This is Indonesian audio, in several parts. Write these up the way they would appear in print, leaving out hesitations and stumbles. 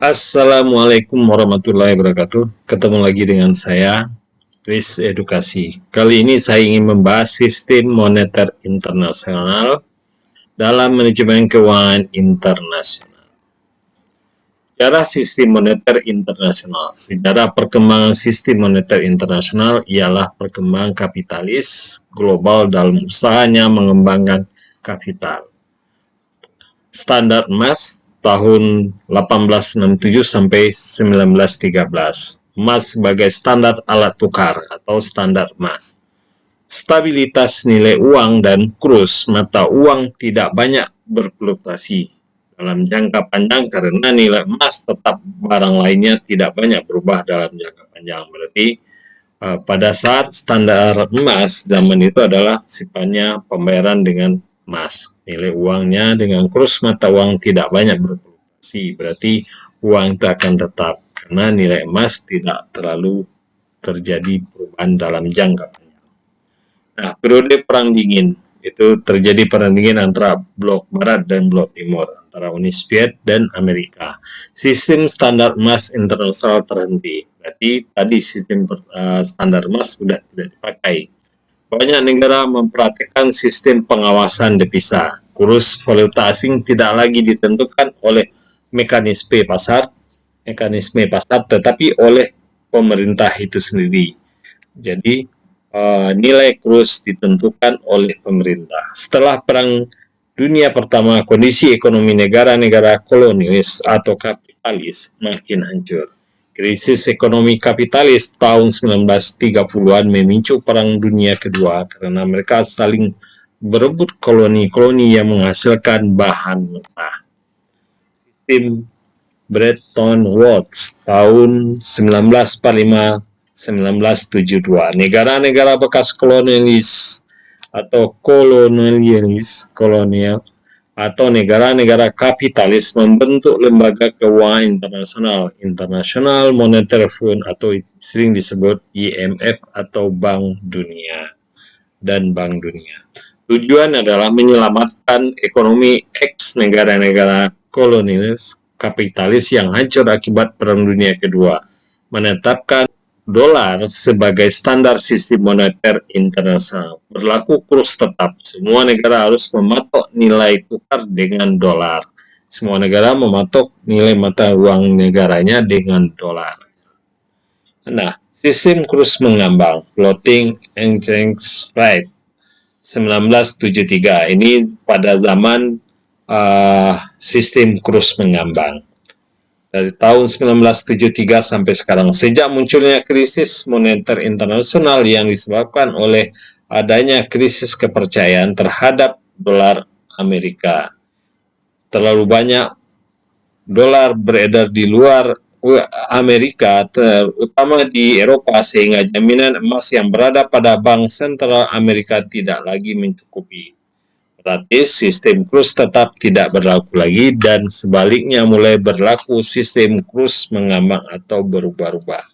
Assalamualaikum warahmatullahi wabarakatuh. Ketemu lagi dengan saya, Kris Edukasi. Kali ini saya ingin membahas sistem moneter internasional dalam manajemen keuangan internasional. Sejarah sistem moneter internasional. Sejarah perkembangan sistem moneter internasional ialah perkembangan kapitalis global dalam usahanya mengembangkan kapital. Standar emas tahun 1867 sampai 1913. Emas sebagai standar alat tukar atau standar emas. Stabilitas nilai uang dan kurs mata uang tidak banyak berfluktuasi dalam jangka panjang karena nilai emas tetap barang lainnya tidak banyak berubah dalam jangka panjang. Berarti pada saat standar emas zaman itu adalah sifatnya pembayaran dengan emas. Nilai uangnya dengan kurs mata uang tidak banyak berfluktuasi. Berarti uang itu akan tetap karena nilai emas tidak terlalu terjadi perubahan dalam jangka panjang. Nah, periode Perang Dingin itu terjadi perang dingin antara blok barat dan blok timur, antara Uni Soviet dan Amerika. Sistem standar emas internasional terhenti. Berarti tadi sistem standar emas sudah tidak dipakai. Banyak negara mempraktikkan sistem pengawasan devisa. Kurs valuta asing tidak lagi ditentukan oleh mekanisme pasar, tetapi oleh pemerintah itu sendiri. Jadi nilai kurs ditentukan oleh pemerintah. Setelah Perang Dunia Pertama, kondisi ekonomi negara-negara kolonialis atau kapitalis makin hancur. Krisis ekonomi kapitalis tahun 1930-an memicu Perang Dunia Kedua karena mereka saling berebut koloni-koloni yang menghasilkan bahan mentah. Sistem Bretton Woods tahun 1945 1972. Negara-negara bekas kolonialis atau kolonial atau negara-negara kapitalis membentuk lembaga keuangan internasional, International Monetary Fund atau sering disebut IMF atau Bank Dunia dan Bank Dunia. Tujuan adalah menyelamatkan ekonomi ex negara-negara kolonialis kapitalis yang hancur akibat Perang Dunia Kedua, menetapkan dolar sebagai standar sistem moneter internasional. Berlaku kurs tetap. Semua negara harus mematok nilai tukar dengan dolar. Semua negara mematok nilai mata uang negaranya dengan dolar. Nah, sistem kurs mengambang, floating exchange rate, 1973. Ini pada zaman sistem kurs mengambang. Dari tahun 1973 sampai sekarang, sejak munculnya krisis moneter internasional yang disebabkan oleh adanya krisis kepercayaan terhadap dolar Amerika. Terlalu banyak dolar beredar di luar Amerika, terutama di Eropa, sehingga jaminan emas yang berada pada Bank Sentral Amerika tidak lagi mencukupi. Berarti sistem kurs tetap tidak berlaku lagi dan sebaliknya mulai berlaku sistem kurs mengambang atau berubah-ubah.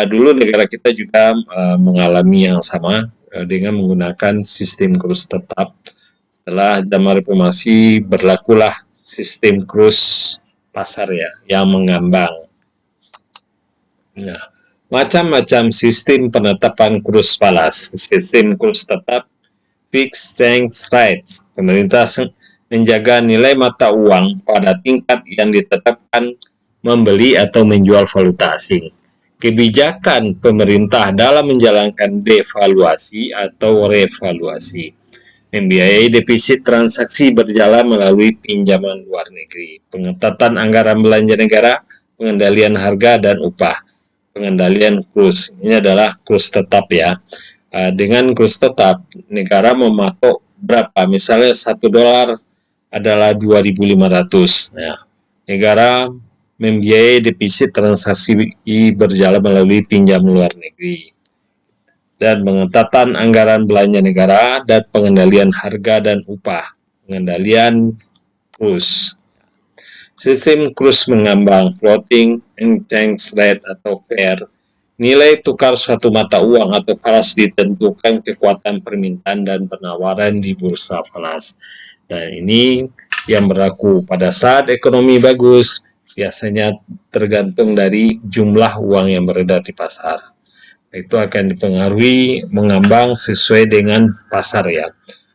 Dulu negara kita juga mengalami yang sama dengan menggunakan sistem kurs tetap. Setelah zaman reformasi berlakulah sistem kurs pasar ya yang mengambang. Nah, macam-macam sistem penetapan kurs falas. Sistem kurs tetap fixed exchange rates. Pemerintah menjaga nilai mata uang pada tingkat yang ditetapkan membeli atau menjual valuta asing. Kebijakan pemerintah dalam menjalankan devaluasi atau revaluasi. Membiayai defisit transaksi berjalan melalui pinjaman luar negeri. Pengetatan anggaran belanja negara, pengendalian harga dan upah. Pengendalian kurs. Ini adalah kurs tetap ya. Dengan kurs tetap, negara mematok berapa? Misalnya $1 adalah 2.500. Nah, negara membiayai defisit transaksi berjalan melalui pinjam luar negeri. Dan pengetatan anggaran belanja negara dan pengendalian harga dan upah. Pengendalian kurs. Sistem kurs mengambang, floating exchange rate atau FER. Nilai tukar suatu mata uang atau falas ditentukan kekuatan permintaan dan penawaran di bursa falas. Dan ini yang berlaku pada saat ekonomi bagus, biasanya tergantung dari jumlah uang yang beredar di pasar. Itu akan dipengaruhi mengambang sesuai dengan pasar ya.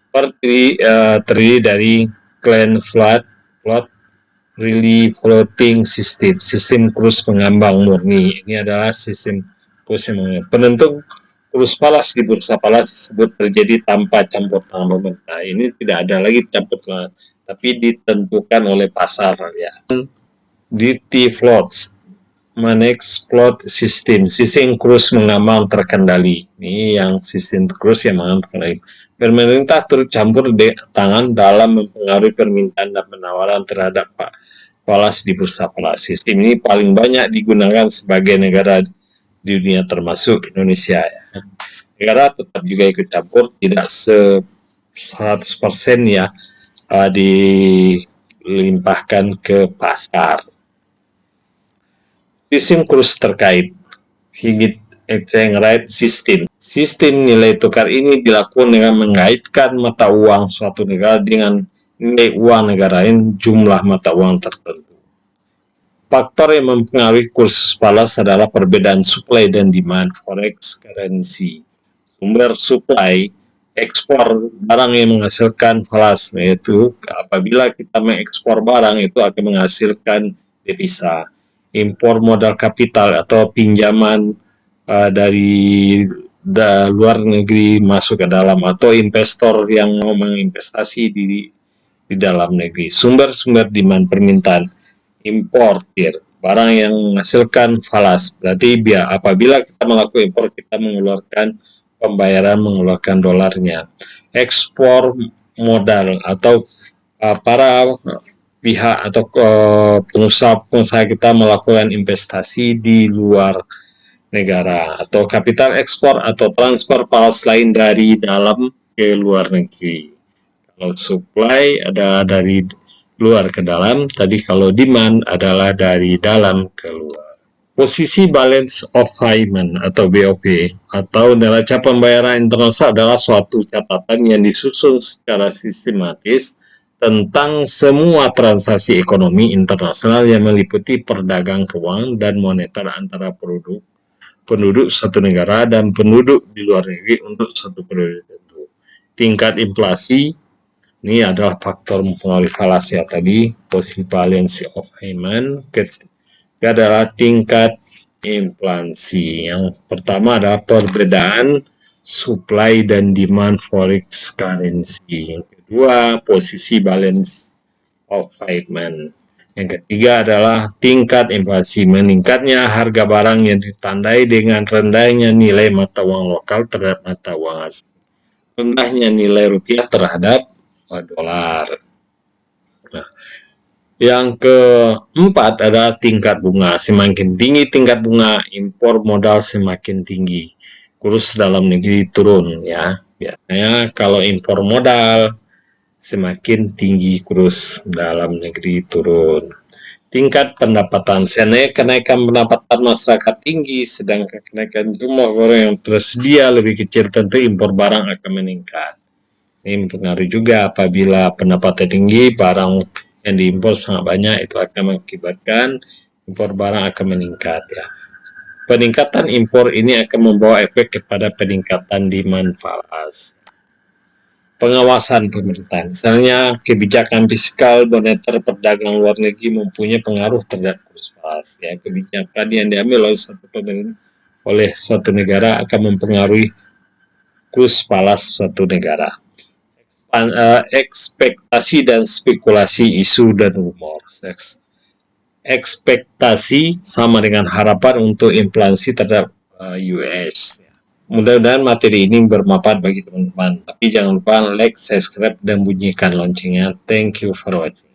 Terdiri dari Klein float, really floating system, sistem kurus mengambang murni. Ini adalah sistem kurus mengambang. Penentu kurus falas di bursa falas tersebut terjadi tanpa campur tangan pemerintah. Ini tidak ada lagi campur tangan, tapi ditentukan oleh pasar ya. DT floats, Manex float system, sistem kurus mengambang terkendali. Ini yang sistem kurus yang mengambang terkendali. Pemerintah turut campur tangan dalam mempengaruhi permintaan dan penawaran terhadap falas di bursa falas. Sistem ini paling banyak digunakan sebagai negara di dunia termasuk Indonesia. Negara tetap juga ikut campur, tidak 100% ya dilimpahkan ke pasar. Sistem kurus terkait Higit exchange rate system. Sistem nilai tukar ini dilakukan dengan mengaitkan mata uang suatu negara dengan nilai uang negara lain jumlah mata uang tertentu. Faktor yang mempengaruhi kurs falas adalah perbedaan supply dan demand forex currency. Sumber supply, ekspor barang yang menghasilkan falas, yaitu apabila kita mengekspor barang itu akan menghasilkan devisa. Impor modal kapital atau pinjaman dari luar negeri masuk ke dalam, atau investor yang mau menginvestasi di dalam negeri. Sumber-sumber demand permintaan, importir, barang yang menghasilkan falas. Berarti apabila kita melakukan impor, kita mengeluarkan pembayaran mengeluarkan dolarnya. Ekspor modal atau para pihak atau pengusaha kita melakukan investasi di luar negara, atau kapital ekspor atau transfer falas lain dari dalam ke luar negeri. Kalau supply ada dari luar ke dalam, tadi kalau demand adalah dari dalam ke luar. Posisi balance of payment atau BOP atau neraca pembayaran internasional adalah suatu catatan yang disusun secara sistematis tentang semua transaksi ekonomi internasional yang meliputi perdagangan keuangan dan moneter antara penduduk suatu negara dan penduduk di luar negeri untuk satu periode tertentu. Tingkat inflasi ini adalah faktor mempengaruhi falas ya tadi, posisi balance of payment. Ketiga adalah tingkat inflasi. Yang pertama adalah perbedaan supply dan demand forex currency. Yang kedua, posisi balance of payment. Yang ketiga adalah tingkat inflasi, meningkatnya harga barang yang ditandai dengan rendahnya nilai mata uang lokal terhadap mata uang asing. Rendahnya nilai rupiah terhadap dolar. Nah, yang keempat adalah tingkat bunga. Semakin tinggi tingkat bunga, impor modal semakin tinggi. Kurs dalam negeri turun ya. Biasanya kalau impor modal semakin tinggi, kurs dalam negeri turun. Tingkat pendapatan, kenaikan pendapatan masyarakat tinggi, sedangkan kenaikan jumlah barang yang tersedia lebih kecil, tentu impor barang akan meningkat. Ini mempengaruhi juga apabila pendapatan tinggi, barang yang diimpor sangat banyak, itu akan mengakibatkan impor barang akan meningkat ya. Peningkatan impor ini akan membawa efek kepada peningkatan demand falas. Pengawasan pemerintah, misalnya kebijakan fiskal, moneter, perdagangan luar negeri mempunyai pengaruh terhadap kurs falas. Ya, kebijakan yang diambil oleh suatu negara akan mempengaruhi kurs falas suatu negara. Ekspektasi dan spekulasi isu dan rumor. Ekspektasi sama dengan harapan untuk inflasi terhadap US. Mudah-mudahan materi ini bermanfaat bagi teman-teman. Tapi jangan lupa like, subscribe, dan bunyikan loncengnya. Thank you for watching.